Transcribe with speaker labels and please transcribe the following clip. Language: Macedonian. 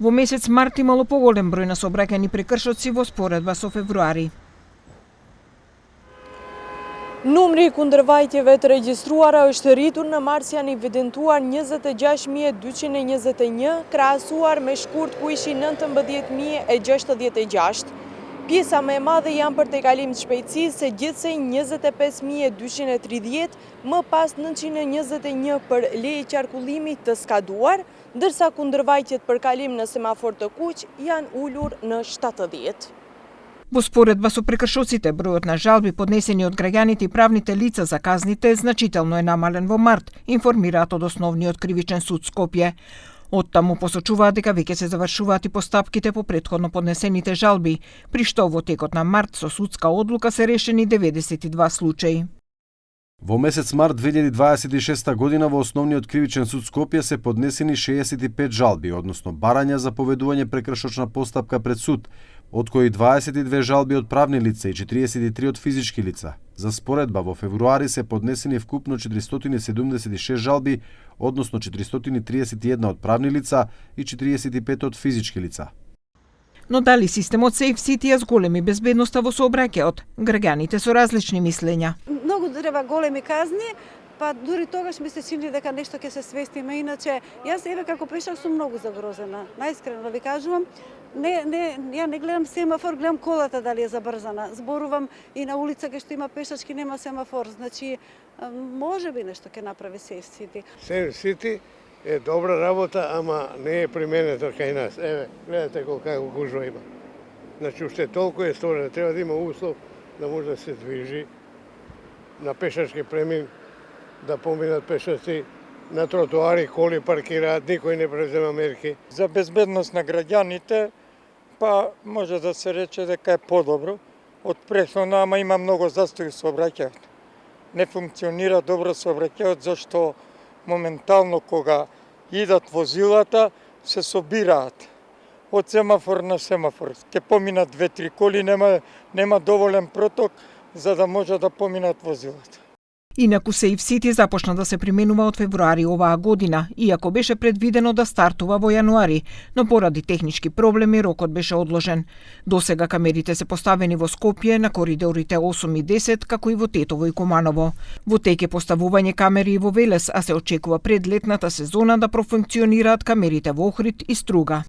Speaker 1: Во месец март имало поголем број на сообраќајни прекршоци во споредба со февруари.
Speaker 2: Numri i kundërvajtjeve të regjistruara është rritur në mars janë evidentuar 26.221, krahasuar me shkurt ku ishin 19.066. Pjesa më e madhe janë për tejkalim të shpejtësisë, gjithsej 25.230, më pas 921 për leje qarkullimi të skaduar, ndërsa kundërvajtjet për kalim në semafor të kuq janë ulur në 70.
Speaker 1: Во споредба со прекршоците, бројот на жалби поднесени од граѓаните и правните лица за казните значително е намален во март, информираат од Основниот кривичен суд Скопје. Оттаму посочуваат дека веќе се завршуваат и постапките по претходно поднесените жалби, при што во текот на март со судска одлука се решени 92 случаи.
Speaker 3: Во месец март 2026 година во Основниот кривичен суд Скопје се поднесени 65 жалби, односно барања за поведување прекршочна постапка пред суд, од кои 22 жалби од правни лица и 43 од физички лица. За споредба во февруари се поднесени вкупно 476 жалби, односно 431 од правни лица и 45 од физички лица.
Speaker 1: Но дали системот Safe City ја зголеми безбедноста во сообраќајот? Граѓаните со различни мислења.
Speaker 4: Многу треба големи казни, па дури тогаш ми се чини дека нешто ќе се свестиме, иначе јас еве како пешак сум многу загрозена. Најискрено ви кажувам, ја не гледам семафор, гледам колата дали е забрзана. Зборувам и на улица кај што има пешачки нема семафор, значи можеби нешто ќе направи Safe City.
Speaker 5: Safe City е добра работа, ама не е применета кај нас. Еве, гледате колка гужва има. Значи уште толку е сторено, треба да има услов да може да се движи на пешачки премин, да поминат пешаци, на тротоари коли паркираат, никој не презема мерки.
Speaker 6: За безбедност на граѓаните, па може да се рече дека е подобро од претходно, ама има многу застои со сообраќајот. Не функционира добро сообраќајот зашто моментално кога идат возилата се собираат од семафор на семафор. Ке поминат 2-3 коли, нема доволен проток за да може да поминат возилата.
Speaker 1: Инаку Safe City започна да се применува од февруари оваа година, иако беше предвидено да стартува во јануари, но поради технички проблеми рокот беше одложен. Досега камерите се поставени во Скопје на коридорите 8 и 10, како и во Тетово и Куманово. Во тек е поставување камери и во Велес, а се очекува пред летната сезона да профункционираат камерите во Охрид и Струга.